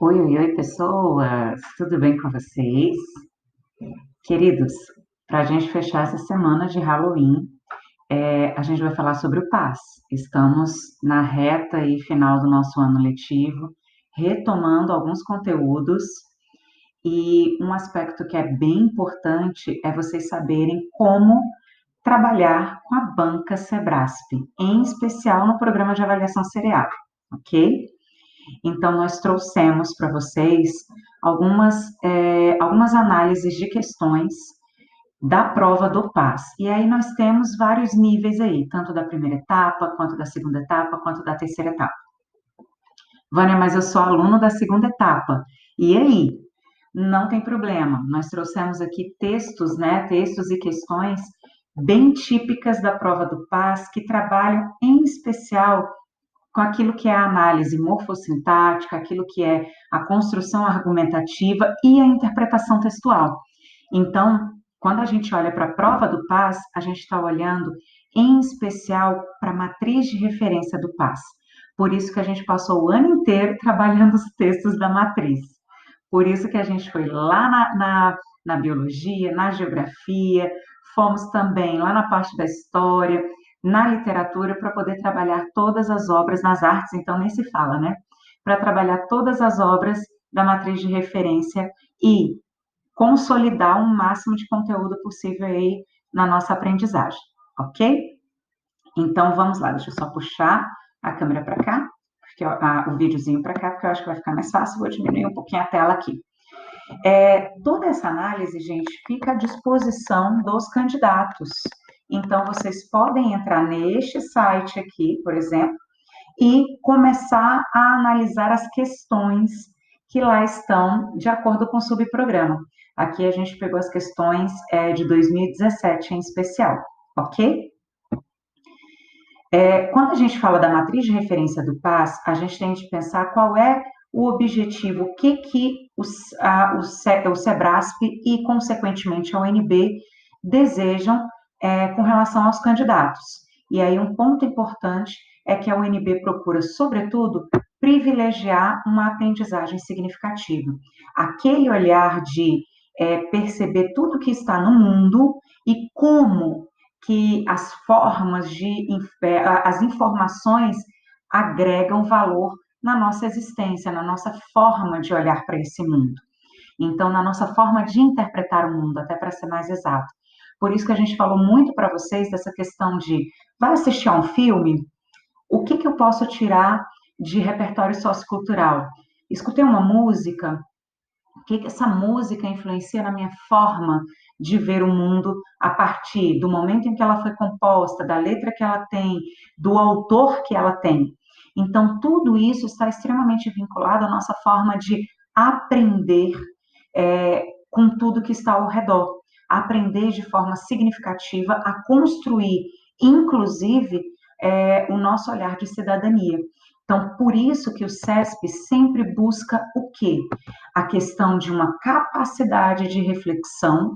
Oi, oi, oi, pessoas! Tudo bem com vocês? Queridos, para a gente fechar essa semana de Halloween, a gente vai falar sobre o Paz. Estamos na reta e final do nosso ano letivo, retomando alguns conteúdos, e um aspecto que é bem importante é vocês saberem como trabalhar com a banca Sebrasp, em especial no programa de avaliação seriada, ok? Então, nós trouxemos para vocês algumas análises de questões da prova do PAS. E aí nós temos vários níveis aí, tanto da primeira etapa, quanto da segunda etapa, quanto da terceira etapa. Vânia, mas eu sou aluno da segunda etapa. E aí? Não tem problema. Nós trouxemos aqui textos, né? Textos e questões bem típicas da prova do PAS, que trabalham em especial com aquilo que é a análise morfossintática, aquilo que é a construção argumentativa e a interpretação textual. Então, quando a gente olha para a prova do PAS, a gente está olhando em especial para a matriz de referência do PAS. Por isso que a gente passou o ano inteiro trabalhando os textos da matriz. Por isso que a gente foi lá na biologia, na geografia, fomos também lá na parte da história, na literatura, para poder trabalhar todas as obras, nas artes, então nem se fala, né? Para trabalhar todas as obras da matriz de referência e consolidar o máximo de conteúdo possível aí na nossa aprendizagem, ok? Então vamos lá, deixa eu só puxar a câmera para cá, porque o videozinho para cá, porque eu acho que vai ficar mais fácil, vou diminuir um pouquinho a tela aqui. Toda essa análise, gente, fica à disposição dos candidatos. Então, vocês podem entrar neste site aqui, por exemplo, e começar a analisar as questões que lá estão de acordo com o subprograma. Aqui a gente pegou as questões de 2017 em especial, ok? Quando a gente fala da matriz de referência do PAS, a gente tem de pensar qual é o objetivo, o que o Sebrasp e, consequentemente, a UNB desejam com relação aos candidatos. E aí, um ponto importante é que a UNB procura, sobretudo, privilegiar uma aprendizagem significativa. Aquele olhar de perceber tudo que está no mundo e como que as formas as informações agregam valor na nossa existência, na nossa forma de olhar para esse mundo. Então, na nossa forma de interpretar o mundo, até para ser mais exato. Por isso que a gente falou muito para vocês dessa questão de vai assistir a um filme? O que eu posso tirar de repertório sociocultural? Escutei uma música, o que essa música influencia na minha forma de ver o mundo a partir do momento em que ela foi composta, da letra que ela tem, do autor que ela tem. Então, tudo isso está extremamente vinculado à nossa forma de aprender com tudo que está ao redor. Aprender de forma significativa a construir, inclusive, o nosso olhar de cidadania. Então, por isso que o SESP sempre busca o quê? A questão de uma capacidade de reflexão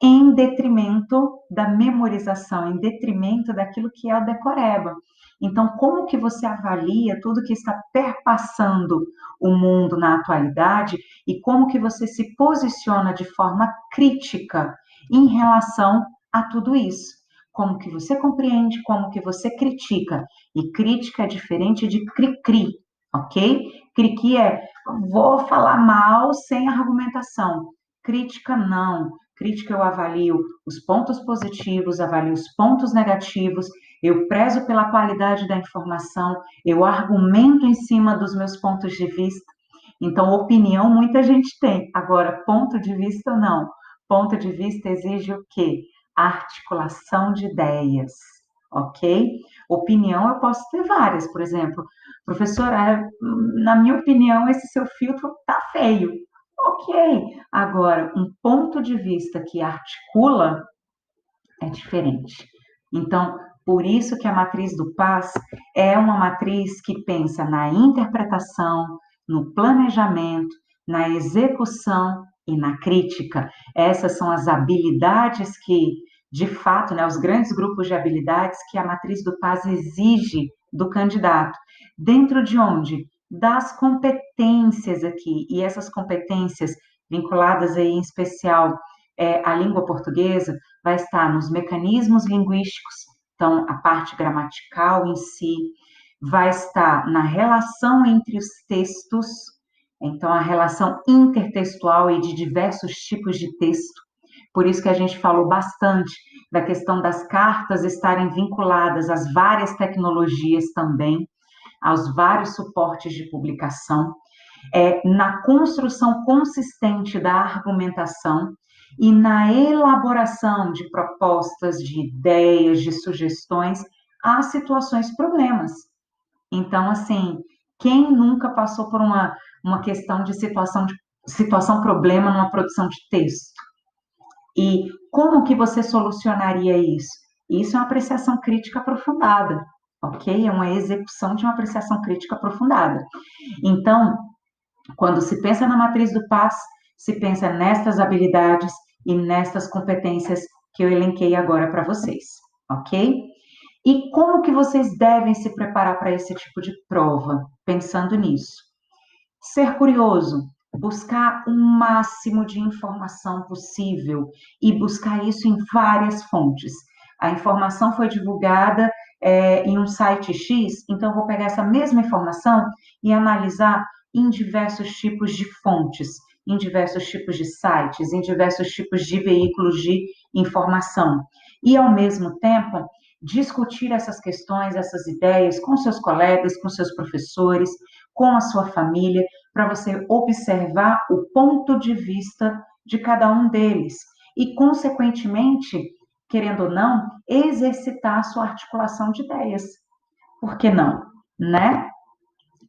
em detrimento da memorização, em detrimento daquilo que é a decoreba. Então, como que você avalia tudo que está perpassando o mundo na atualidade e como que você se posiciona de forma crítica em relação a tudo isso? Como que você compreende, como que você critica. E crítica é diferente de cri-cri, ok? Cri-cri é vou falar mal sem argumentação. Crítica não. Crítica eu avalio os pontos positivos, avalio os pontos negativos, eu prezo pela qualidade da informação, eu argumento em cima dos meus pontos de vista. Então, opinião muita gente tem, agora, ponto de vista não. Ponto de vista exige o quê? Articulação de ideias, ok? Opinião eu posso ter várias, por exemplo, professora, na minha opinião, esse seu filtro tá feio. Ok, agora, um ponto de vista que articula é diferente. Então, por isso que a matriz do PAS é uma matriz que pensa na interpretação, no planejamento, na execução e na crítica. Essas são as habilidades que, de fato, né, os grandes grupos de habilidades que a matriz do PAS exige do candidato. Dentro de onde? das competências aqui, e essas competências vinculadas aí em especial à língua portuguesa, vai estar nos mecanismos linguísticos, então a parte gramatical em si, vai estar na relação entre os textos, então a relação intertextual e de diversos tipos de texto. Por isso que a gente falou bastante da questão das cartas estarem vinculadas às várias tecnologias também, aos vários suportes de publicação, na construção consistente da argumentação e na elaboração de propostas, de ideias, de sugestões a situações problemas. Então, assim, quem nunca passou por uma questão de situação problema numa produção de texto? E como que você solucionaria isso? Isso é uma apreciação crítica aprofundada, ok? É uma execução de uma apreciação crítica aprofundada. Então, quando se pensa na matriz do PAS, se pensa nestas habilidades e nestas competências que eu elenquei agora para vocês, ok? E como que vocês devem se preparar para esse tipo de prova? Pensando nisso. Ser curioso, buscar o máximo de informação possível e buscar isso em várias fontes. A informação foi divulgada em um site X, então eu vou pegar essa mesma informação e analisar em diversos tipos de fontes, em diversos tipos de sites, em diversos tipos de veículos de informação. E, ao mesmo tempo, discutir essas questões, essas ideias com seus colegas, com seus professores, com a sua família, para você observar o ponto de vista de cada um deles e, consequentemente, querendo ou não, exercitar a sua articulação de ideias. Por que não, né?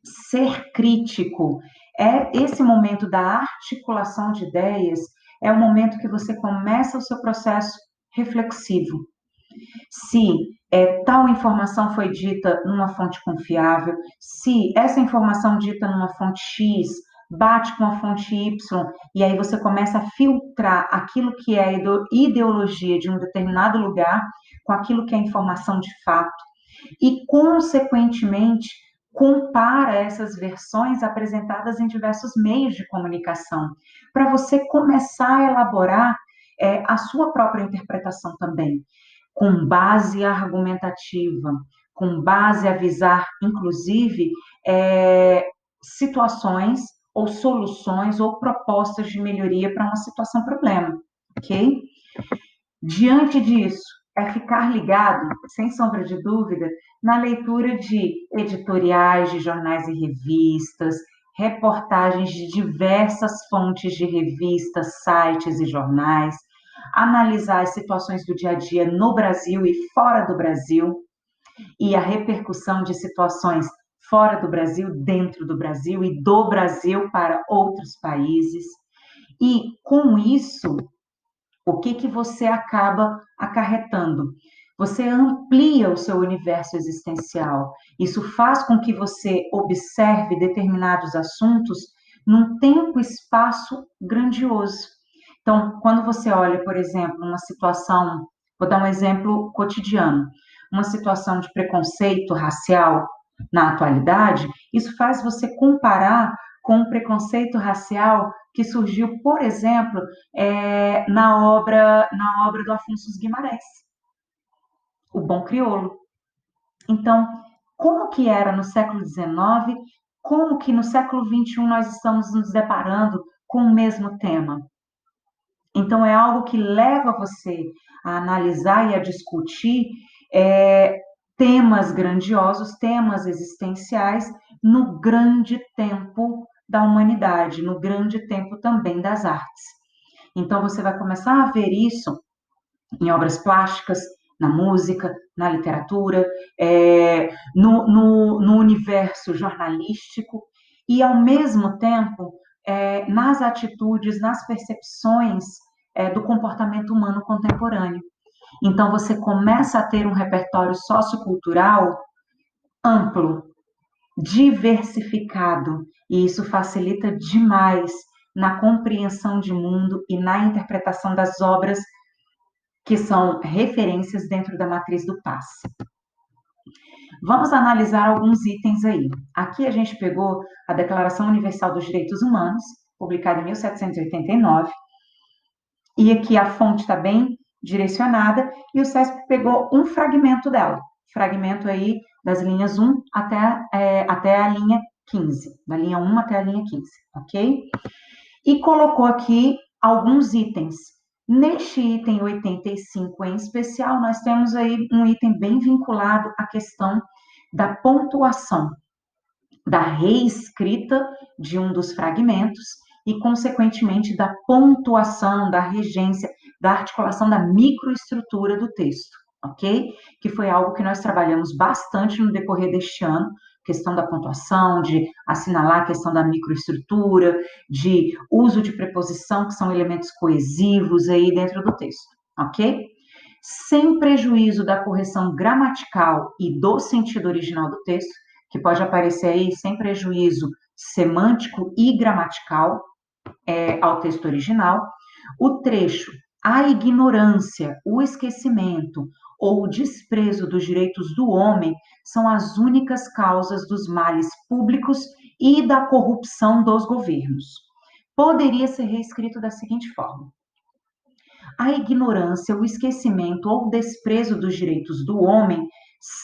Ser crítico é esse momento da articulação de ideias, é o momento que você começa o seu processo reflexivo. Se tal informação foi dita numa fonte confiável, se essa informação dita numa fonte X bate com a fonte Y, e aí você começa a filtrar aquilo que é a ideologia de um determinado lugar com aquilo que é informação de fato, e, consequentemente, compara essas versões apresentadas em diversos meios de comunicação, para você começar a elaborar a sua própria interpretação também, com base argumentativa, com base a visar, inclusive, situações ou soluções ou propostas de melhoria para uma situação problema, ok? Diante disso, é ficar ligado, sem sombra de dúvida, na leitura de editoriais de jornais e revistas, reportagens de diversas fontes de revistas, sites e jornais, analisar as situações do dia a dia no Brasil e fora do Brasil, e a repercussão de situações fora do Brasil, dentro do Brasil e do Brasil para outros países. E com isso, o que que você acaba acarretando? Você amplia o seu universo existencial. Isso faz com que você observe determinados assuntos num tempo e espaço grandioso. Então, quando você olha, por exemplo, uma situação, vou dar um exemplo cotidiano, uma situação de preconceito racial na atualidade, isso faz você comparar com o preconceito racial que surgiu, por exemplo, na obra do Afonso Guimarães, O Bom Crioulo. Então, como que era no século XIX, como que no século XXI nós estamos nos deparando com o mesmo tema? Então, é algo que leva você a analisar e a discutir temas grandiosos, temas existenciais, no grande tempo da humanidade, no grande tempo também das artes. Então, você vai começar a ver isso em obras plásticas, na música, na literatura, no universo jornalístico e, ao mesmo tempo, nas atitudes, nas percepções do comportamento humano contemporâneo. Então, você começa a ter um repertório sociocultural amplo, diversificado, e isso facilita demais na compreensão de mundo e na interpretação das obras que são referências dentro da matriz do passe. Vamos analisar alguns itens aí. Aqui a gente pegou a Declaração Universal dos Direitos Humanos, publicada em 1789, e aqui a fonte está bem direcionada, e o CESP pegou um fragmento dela, fragmento aí das linhas 1 até a linha 15, da linha 1 até a linha 15, ok? E colocou aqui alguns itens. Neste item 85 em especial, nós temos aí um item bem vinculado à questão da pontuação, da reescrita de um dos fragmentos e, consequentemente, da pontuação, da regência, da articulação da microestrutura do texto, ok? Que foi algo que nós trabalhamos bastante no decorrer deste ano, questão da pontuação, de assinalar a questão da microestrutura, de uso de preposição, que são elementos coesivos aí dentro do texto, ok? Sem prejuízo da correção gramatical e do sentido original do texto, que pode aparecer aí sem prejuízo semântico e gramatical ao texto original, o trecho a ignorância, o esquecimento ou o desprezo dos direitos do homem são as únicas causas dos males públicos e da corrupção dos governos. Poderia ser reescrito da seguinte forma: a ignorância, o esquecimento ou o desprezo dos direitos do homem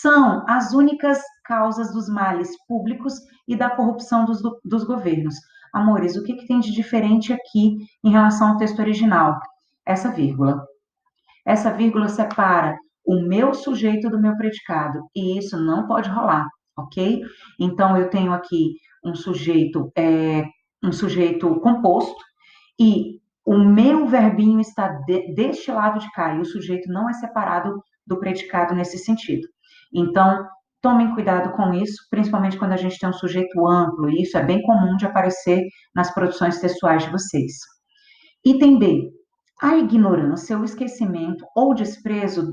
são as únicas causas dos males públicos e da corrupção dos governos. Amores, o que tem de diferente aqui em relação ao texto original? Essa vírgula. Essa vírgula separa o meu sujeito do meu predicado, e isso não pode rolar, ok? Então, eu tenho aqui um sujeito composto, e o meu verbinho está deste lado de cá, e o sujeito não é separado do predicado nesse sentido. Então, tomem cuidado com isso, principalmente quando a gente tem um sujeito amplo, e isso é bem comum de aparecer nas produções textuais de vocês. Item B. A ignorância, o esquecimento ou desprezo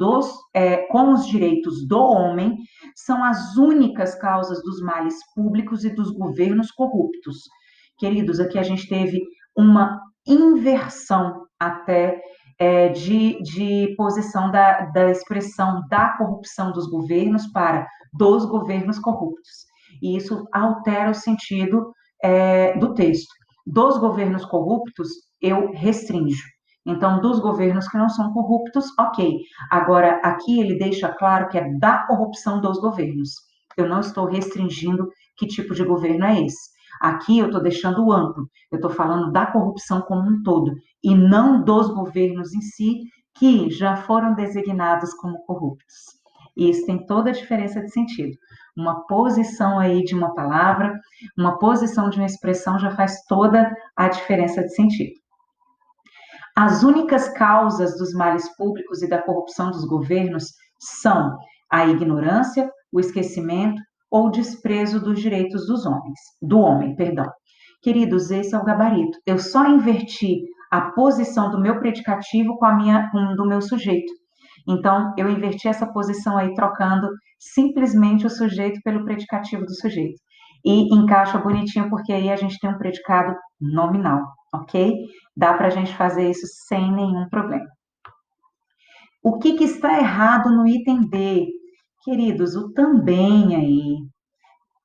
com os direitos do homem são as únicas causas dos males públicos e dos governos corruptos. Queridos, aqui a gente teve uma inversão até de posição da expressão da corrupção dos governos para dos governos corruptos. E isso altera o sentido do texto. Dos governos corruptos, eu restringo. Então, dos governos que não são corruptos, ok. Agora, aqui ele deixa claro que é da corrupção dos governos. Eu não estou restringindo que tipo de governo é esse. Aqui eu estou deixando amplo. Eu estou falando da corrupção como um todo, e não dos governos em si, que já foram designados como corruptos. E isso tem toda a diferença de sentido. Uma posição aí de uma palavra, uma posição de uma expressão já faz toda a diferença de sentido. As únicas causas dos males públicos e da corrupção dos governos são a ignorância, o esquecimento ou o desprezo dos direitos do homem, perdão. Queridos, esse é o gabarito. Eu só inverti a posição do meu predicativo com do meu sujeito. Então, eu inverti essa posição aí, trocando simplesmente o sujeito pelo predicativo do sujeito. E encaixa bonitinho, porque aí a gente tem um predicado nominal, ok? Dá para a gente fazer isso sem nenhum problema. O que está errado no item D? Queridos, o também aí.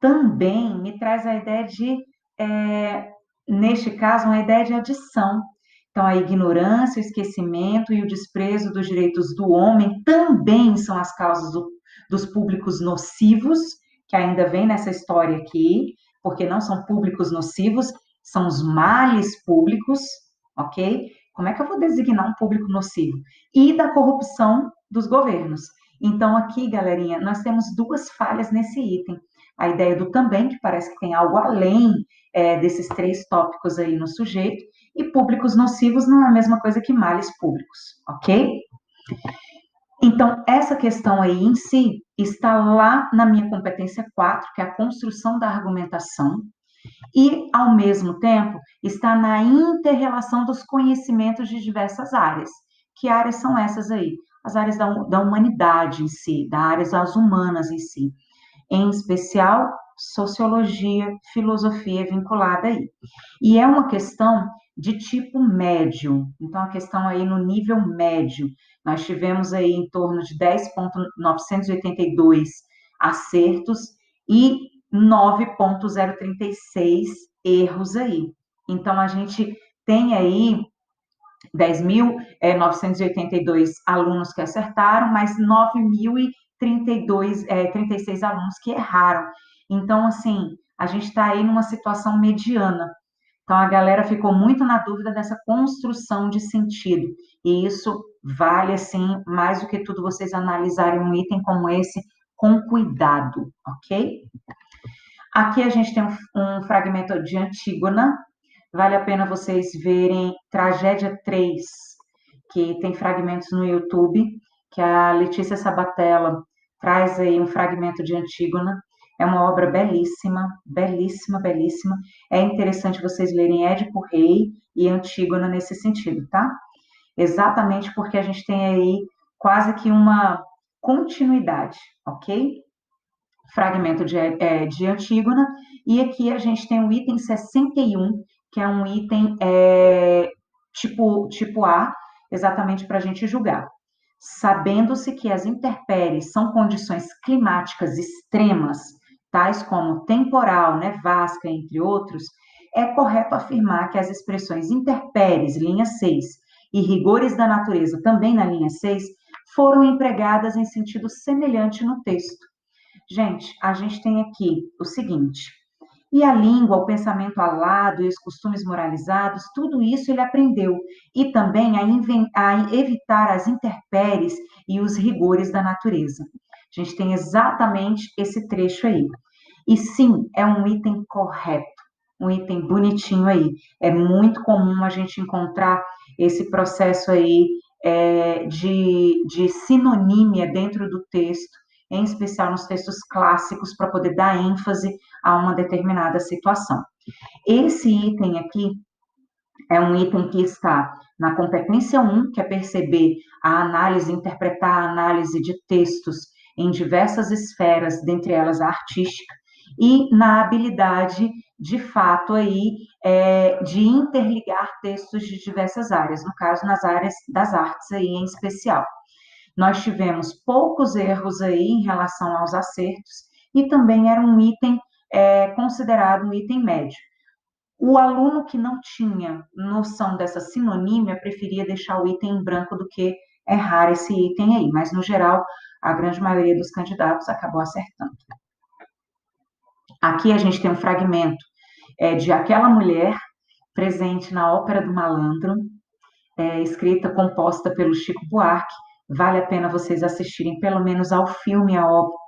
Também me traz a ideia de, neste caso, uma ideia de adição. Então, a ignorância, o esquecimento e o desprezo dos direitos do homem também são as causas dos públicos nocivos, que ainda vem nessa história aqui, porque não são públicos nocivos, são os males públicos, ok? Como é que eu vou designar um público nocivo? E da corrupção dos governos. Então, aqui, galerinha, nós temos duas falhas nesse item. A ideia do também, que parece que tem algo além desses três tópicos aí no sujeito, e públicos nocivos não é a mesma coisa que males públicos, ok? Então, essa questão aí em si está lá na minha competência 4, que é a construção da argumentação, e, ao mesmo tempo, está na inter-relação dos conhecimentos de diversas áreas. Que áreas são essas aí? As áreas da humanidade em si, das áreas das humanas em si. Em especial, sociologia, filosofia vinculada aí. E é uma questão de tipo médio, então a questão aí no nível médio, nós tivemos aí em torno de 10.982 acertos e 9.036 erros aí. Então, a gente tem aí 10.982 alunos que acertaram, mas 9.036 alunos que erraram. Então, assim, a gente está aí numa situação mediana. Então, a galera ficou muito na dúvida dessa construção de sentido. E isso vale, assim, mais do que tudo, vocês analisarem um item como esse com cuidado, ok? Aqui a gente tem um fragmento de Antígona. Vale a pena vocês verem Tragédia 3, que tem fragmentos no YouTube, que a Letícia Sabatella traz aí um fragmento de Antígona. É uma obra belíssima, belíssima, belíssima. É interessante vocês lerem Édipo Rei e Antígona nesse sentido, tá? Exatamente porque a gente tem aí quase que uma continuidade, ok? Fragmento de Antígona, e aqui a gente tem o item 61, que é um item tipo A, exatamente para a gente julgar. Sabendo-se que as intempéries são condições climáticas extremas, tais como temporal, nevasca, entre outros, é correto afirmar que as expressões intempéries, linha 6, e rigores da natureza, também na linha 6, foram empregadas em sentido semelhante no texto. Gente, a gente tem aqui o seguinte: e a língua, o pensamento alado e os costumes moralizados, tudo isso ele aprendeu, e também a evitar as intempéries e os rigores da natureza. A gente tem exatamente esse trecho aí. E sim, é um item correto, um item bonitinho aí. É muito comum a gente encontrar esse processo aí de sinonímia dentro do texto, em especial nos textos clássicos, para poder dar ênfase a uma determinada situação. Esse item aqui é um item que está na competência 1, que é perceber a análise, interpretar a análise de textos em diversas esferas, dentre elas a artística, e na habilidade, de fato, aí, de interligar textos de diversas áreas, no caso, nas áreas das artes aí em especial. Nós tivemos poucos erros aí em relação aos acertos, e também era um item considerado um item médio. O aluno que não tinha noção dessa sinonímia preferia deixar o item em branco do que errar esse item aí, mas no geral, a grande maioria dos candidatos acabou acertando. Aqui a gente tem um fragmento de Aquela Mulher, presente na Ópera do Malandro, escrita, composta pelo Chico Buarque. Vale a pena vocês assistirem pelo menos ao filme A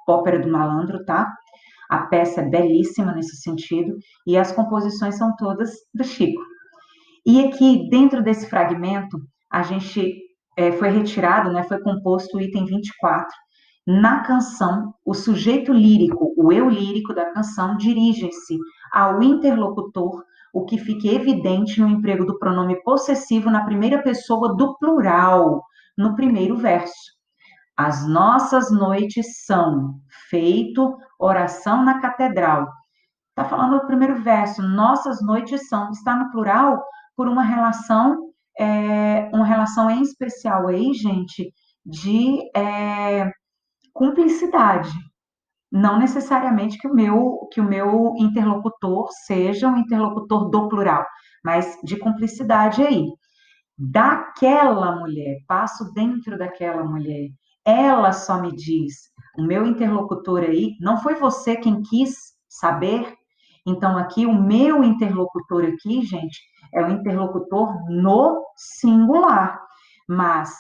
Ópera do Malandro, tá? A peça é belíssima nesse sentido, e as composições são todas do Chico. E aqui, dentro desse fragmento, a gente foi retirado, foi composto o item 24. Na canção, o sujeito lírico, o eu lírico da canção, dirige-se ao interlocutor, o que fica evidente no emprego do pronome possessivo na primeira pessoa do plural, no primeiro verso. As nossas noites são feito oração na catedral. Está falando do primeiro verso. Nossas noites são. Está no plural por uma relação em especial aí, gente, de cumplicidade. Não necessariamente que o meu interlocutor seja um interlocutor do plural, mas de cumplicidade aí. Daquela mulher, passo dentro daquela mulher. Ela só me diz, o meu interlocutor aí, não foi você quem quis saber? Então, aqui, o meu interlocutor aqui, gente, é o interlocutor no singular. Mas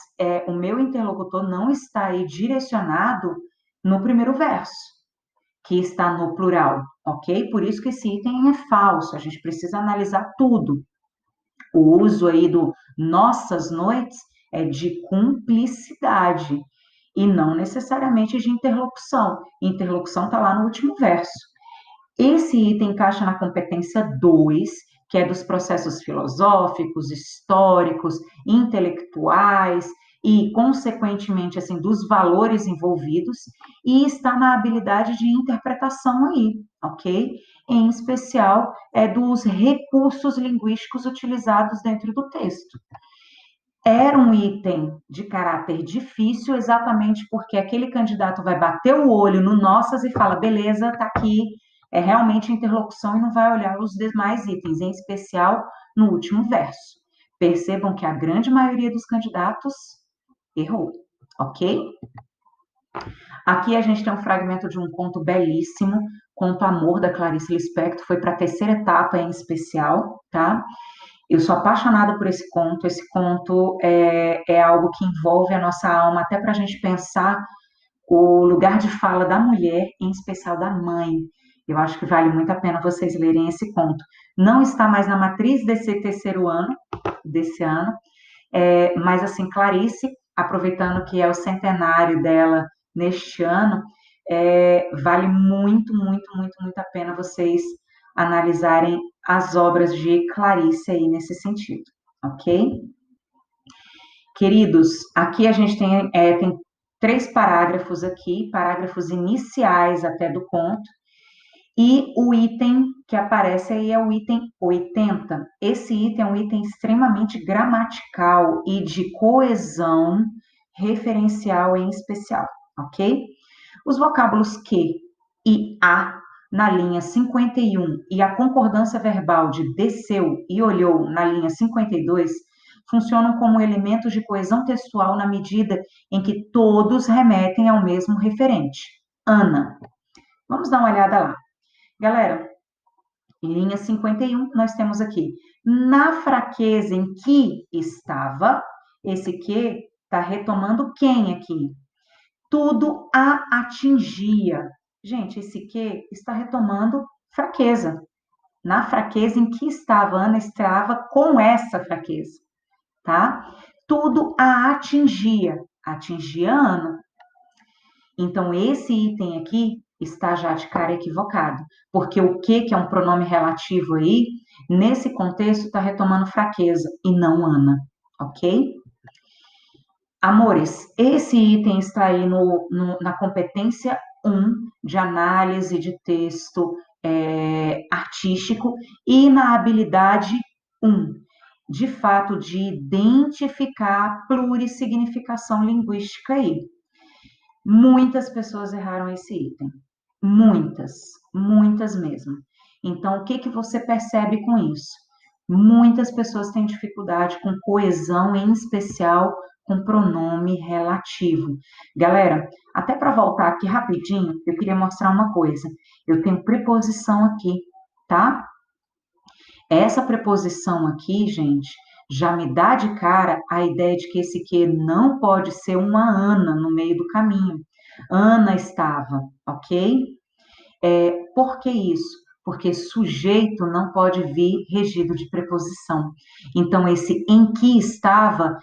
o meu interlocutor não está aí direcionado no primeiro verso, que está no plural, ok? Por isso que esse item é falso, a gente precisa analisar tudo. O uso aí do nossas noites é de cumplicidade e não necessariamente de interlocução. Interlocução está lá no último verso. Esse item encaixa na competência 2, que é dos processos filosóficos, históricos, intelectuais e, consequentemente, assim, dos valores envolvidos, e está na habilidade de interpretação aí, ok? Em especial, dos recursos linguísticos utilizados dentro do texto. Era um item de caráter difícil, exatamente porque aquele candidato vai bater o olho no Nossas e fala: beleza, tá aqui, é realmente interlocução e não vai olhar os demais itens, em especial no último verso. Percebam que a grande maioria dos candidatos errou, ok? Aqui a gente tem um fragmento de um conto belíssimo, Conto Amor, da Clarice Lispector, foi para a terceira etapa em especial, tá? Eu sou apaixonada por esse conto. Esse conto é algo que envolve a nossa alma, até para a gente pensar o lugar de fala da mulher, em especial da mãe. Eu acho que vale muito a pena vocês lerem esse conto. Não está mais na matriz desse terceiro ano, desse ano, mas assim, Clarice, aproveitando que é o centenário dela neste ano, vale muito, muito, muito, muito a pena vocês analisarem as obras de Clarice aí nesse sentido, ok? Queridos, aqui a gente tem 3 parágrafos aqui, parágrafos iniciais até do conto, e o item que aparece aí é o item 80. Esse item é um item extremamente gramatical e de coesão referencial em especial, ok? Os vocábulos que e a na linha 51 e a concordância verbal de desceu e olhou na linha 52 funcionam como elementos de coesão textual na medida em que todos remetem ao mesmo referente, Ana. Vamos dar uma olhada lá. Galera, linha 51, nós temos aqui. Na fraqueza em que estava, esse que está retomando quem aqui? Tudo a atingia. Gente, esse que está retomando fraqueza. Na fraqueza em que estava, Ana estava com essa fraqueza, tá? Tudo a atingia. Atingia Ana. Então, esse item aqui está já de cara equivocado, porque o que é um pronome relativo aí, nesse contexto, está retomando fraqueza e não Ana, ok? Amores, esse item está aí na competência 1 de análise de texto artístico e na habilidade 1, de fato, de identificar a plurissignificação linguística aí. Muitas pessoas erraram esse item. Muitas, muitas mesmo. Então, o que que você percebe com isso? Muitas pessoas têm dificuldade com coesão, em especial com pronome relativo. Galera, até para voltar aqui rapidinho, eu queria mostrar uma coisa. Eu tenho preposição aqui, tá? Essa preposição aqui, gente, já me dá de cara a ideia de que esse que não pode ser uma Ana no meio do caminho. Ana estava, ok? Por que isso? Porque sujeito não pode vir regido de preposição. Então, esse em que estava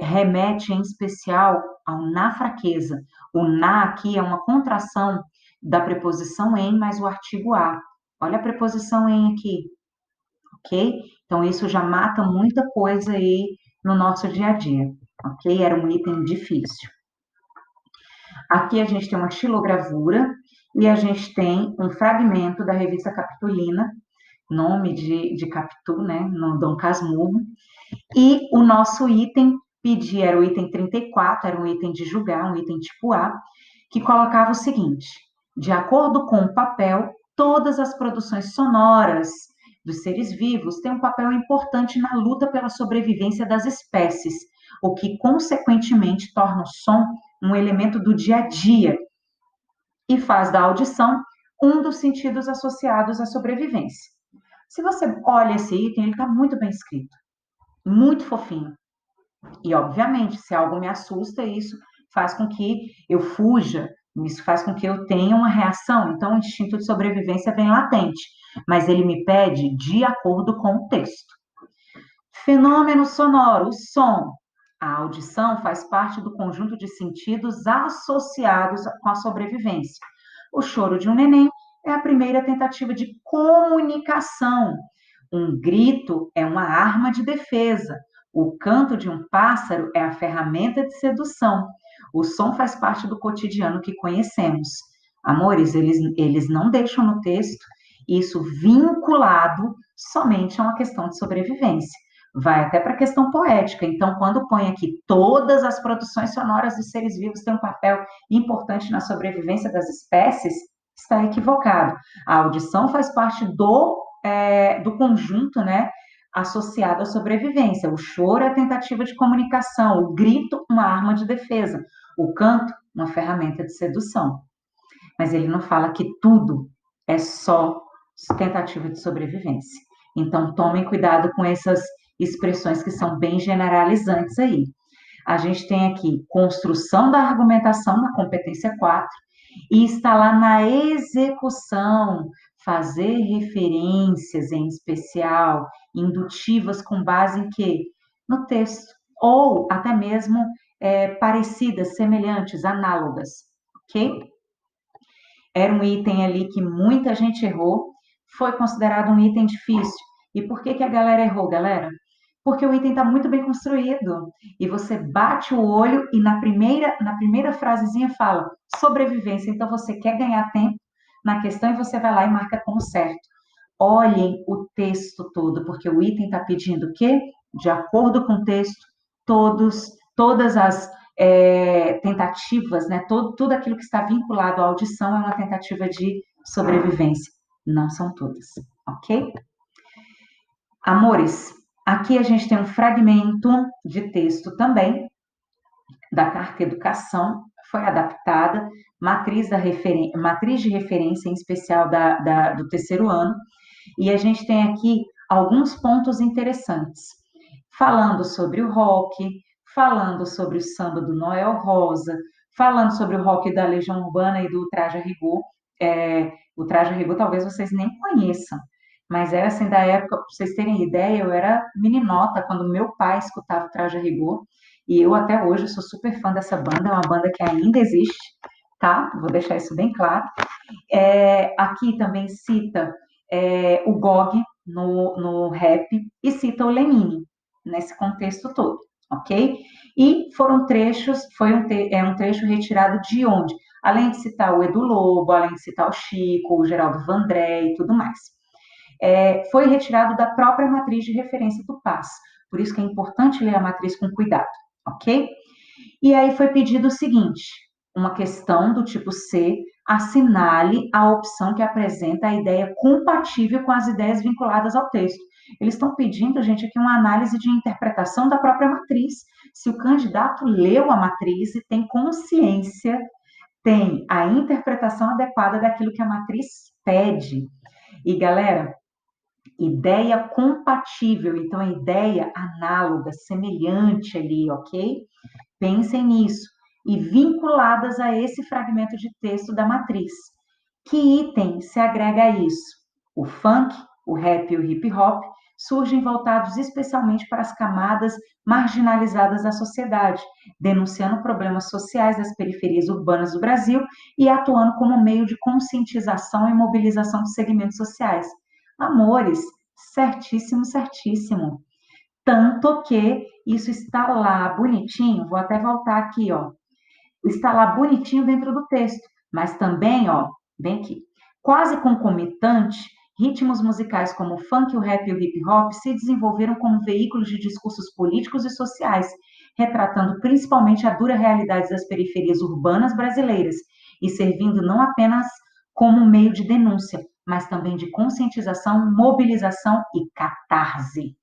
remete em especial ao na fraqueza. O na aqui é uma contração da preposição em mais o artigo a. Olha a preposição em aqui, ok? Então, isso já mata muita coisa aí no nosso dia a dia, ok? Era um item difícil. Aqui a gente tem uma xilogravura e a gente tem um fragmento da revista Capitolina, nome de Capitu, né, no Dom Casmurro, e o nosso item pedir era o item 34, era um item de julgar, um item tipo A, que colocava o seguinte: de acordo com o papel, todas as produções sonoras dos seres vivos têm um papel importante na luta pela sobrevivência das espécies, o que consequentemente torna o som um elemento do dia a dia e faz da audição um dos sentidos associados à sobrevivência. Se você olha esse item, ele está muito bem escrito, muito fofinho. E, obviamente, se algo me assusta, isso faz com que eu fuja, isso faz com que eu tenha uma reação. Então, o instinto de sobrevivência vem latente, mas ele me pede de acordo com o texto. Fenômeno sonoro, o som. A audição faz parte do conjunto de sentidos associados com a sobrevivência. O choro de um neném é a primeira tentativa de comunicação. Um grito é uma arma de defesa. O canto de um pássaro é a ferramenta de sedução. O som faz parte do cotidiano que conhecemos. Amores, eles não deixam no texto isso vinculado somente a uma questão de sobrevivência. vai até para a questão poética. Então, quando põe aqui todas as produções sonoras dos seres vivos têm um papel importante na sobrevivência das espécies, está equivocado. A audição faz parte do conjunto, né, associado à sobrevivência. O choro é a tentativa de comunicação, o grito, uma arma de defesa, o canto, uma ferramenta de sedução. Mas ele não fala que tudo é só tentativa de sobrevivência. Então, tomem cuidado com essas expressões que são bem generalizantes aí. A gente tem aqui construção da argumentação na competência 4 e está lá na execução, fazer referências em especial, indutivas com base em quê? No texto, ou até mesmo parecidas, semelhantes, análogas, ok? Era um item ali que muita gente errou, foi considerado um item difícil. E por que a galera errou, galera? Porque o item está muito bem construído. E você bate o olho e na primeira frasezinha fala sobrevivência. Então você quer ganhar tempo na questão e você vai lá e marca como certo. Olhem o texto todo, porque o item está pedindo o quê? De acordo com o texto, todas as tentativas, né? Tudo aquilo que está vinculado à audição é uma tentativa de sobrevivência. Não são todas, ok? Amores, aqui a gente tem um fragmento de texto também da Carta Educação, foi adaptada, matriz de referência em especial do terceiro ano, e a gente tem aqui alguns pontos interessantes, falando sobre o rock, falando sobre o samba do Noel Rosa, falando sobre o rock da Legião Urbana e do Traje a Rigor. O Traje a Rigor talvez vocês nem conheçam, mas era assim da época, para vocês terem ideia, eu era meninota quando meu pai escutava o Traje a Rigor, e eu até hoje sou super fã dessa banda, é uma banda que ainda existe, tá? Vou deixar isso bem claro. Aqui também cita o GOG no rap e cita o Lenine nesse contexto todo, ok? E foram trechos, um trecho retirado de onde? Além de citar o Edu Lobo, além de citar o Chico, o Geraldo Vandré e tudo mais. Foi retirado da própria matriz de referência do PAS, por isso que é importante ler a matriz com cuidado, ok? E aí foi pedido o seguinte, uma questão do tipo C, assinale a opção que apresenta a ideia compatível com as ideias vinculadas ao texto. Eles estão pedindo, gente, aqui uma análise de interpretação da própria matriz. Se o candidato leu a matriz e tem consciência, tem a interpretação adequada daquilo que a matriz pede. E, galera, ideia compatível, então, ideia análoga, semelhante ali, ok? Pensem nisso. E vinculadas a esse fragmento de texto da matriz. Que item se agrega a isso? O funk, o rap e o hip hop surgem voltados especialmente para as camadas marginalizadas da sociedade, denunciando problemas sociais das periferias urbanas do Brasil e atuando como meio de conscientização e mobilização de segmentos sociais. Amores, certíssimo, certíssimo. Tanto que isso está lá bonitinho, vou até voltar aqui, ó. Está lá bonitinho dentro do texto, mas também, ó, bem aqui, quase concomitante, ritmos musicais como o funk, o rap e o hip hop se desenvolveram como veículos de discursos políticos e sociais, retratando principalmente a dura realidade das periferias urbanas brasileiras e servindo não apenas como meio de denúncia, mas também de conscientização, mobilização e catarse.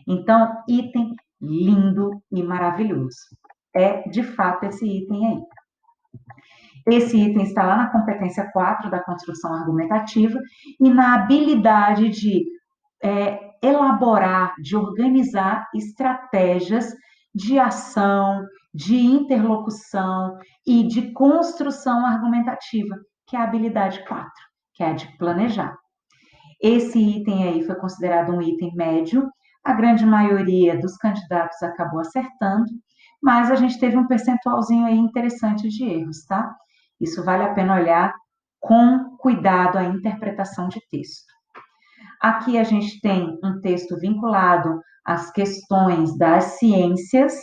Então, item lindo e maravilhoso. É, de fato, esse item aí. Esse item está lá na competência 4 da construção argumentativa e na habilidade de elaborar, de organizar estratégias de ação, de interlocução e de construção argumentativa, que é a habilidade 4, que é a de planejar. Esse item aí foi considerado um item médio, a grande maioria dos candidatos acabou acertando, mas a gente teve um percentualzinho aí interessante de erros, tá? Isso vale a pena olhar com cuidado a interpretação de texto. Aqui a gente tem um texto vinculado às questões das ciências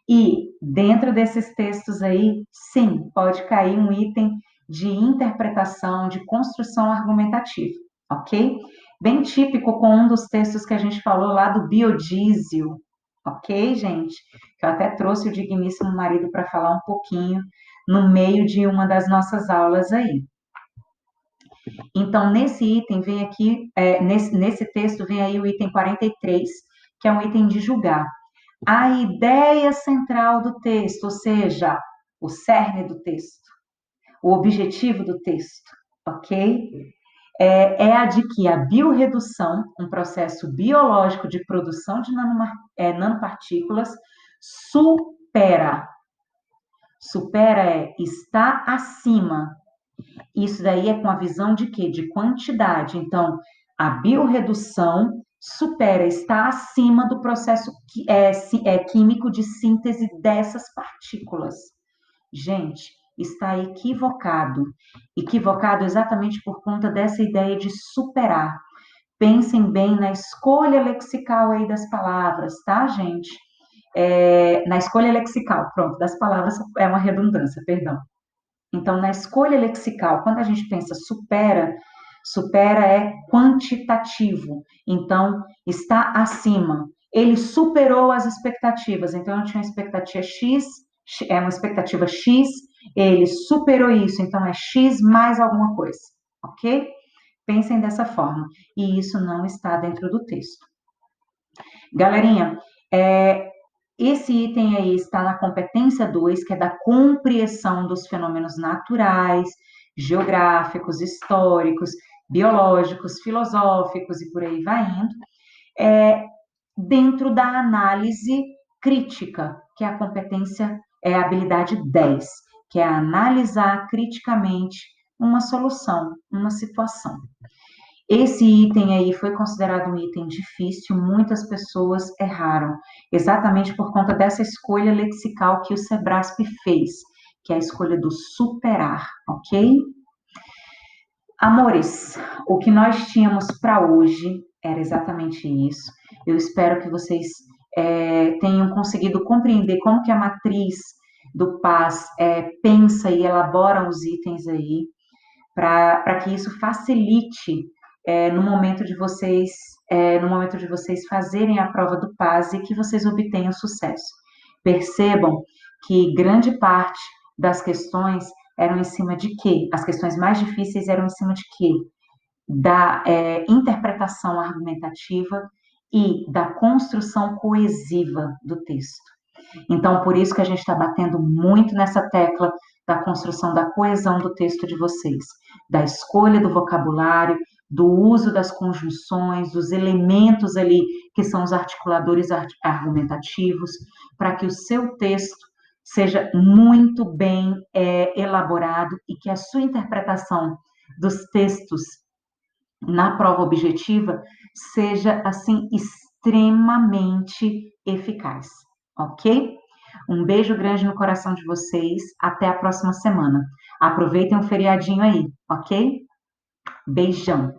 e dentro desses textos aí, sim, pode cair um item de interpretação, de construção argumentativa, ok? bem típico com um dos textos que a gente falou lá do biodiesel, ok, gente? Que eu até trouxe o digníssimo marido para falar um pouquinho no meio de uma das nossas aulas aí. Então, nesse item vem aqui, nesse texto vem aí o item 43, que é um item de julgar. A ideia central do texto, ou seja, o cerne do texto, o objetivo do texto, ok? É a de que a biorredução, um processo biológico de produção de nanopartículas, supera. Supera está acima. Isso daí é com a visão de quê? De quantidade. Então, a biorredução supera, está acima do processo químico de síntese dessas partículas. Gente, está equivocado. Equivocado exatamente por conta dessa ideia de superar. Pensem bem na escolha lexical aí das palavras, tá, gente? Na escolha lexical, pronto, das palavras é uma redundância, perdão. Então, na escolha lexical, quando a gente pensa supera, supera é quantitativo. Então, está acima. Ele superou as expectativas. Então, eu tinha uma expectativa X, é uma expectativa X, ele superou isso. Então, é X mais alguma coisa. Ok? Pensem dessa forma. E isso não está dentro do texto. Galerinha, esse item aí está na competência 2, que é da compreensão dos fenômenos naturais, geográficos, históricos, biológicos, filosóficos e por aí vai indo, dentro da análise crítica, que é a competência, é a habilidade 10, que é analisar criticamente uma solução, uma situação. Esse item aí foi considerado um item difícil, muitas pessoas erraram, exatamente por conta dessa escolha lexical que o Sebrasp fez, que é a escolha do superar, ok? Amores, o que nós tínhamos para hoje era exatamente isso. Eu espero que vocês tenham conseguido compreender como que a matriz do PAS pensa e elabora os itens aí, para que isso facilite no momento de vocês fazerem a prova do PAS e que vocês obtenham sucesso. Percebam que grande parte das questões eram em cima de quê? As questões mais difíceis eram em cima de quê? Da interpretação argumentativa e da construção coesiva do texto. Então, por isso que a gente está batendo muito nessa tecla da construção da coesão do texto de vocês, da escolha do vocabulário, do uso das conjunções, dos elementos ali que são os articuladores argumentativos, para que o seu texto seja muito bem elaborado e que a sua interpretação dos textos na prova objetiva seja assim extremamente eficaz, ok? Um beijo grande no coração de vocês. Até a próxima semana. Aproveitem o feriadinho aí, ok? Beijão.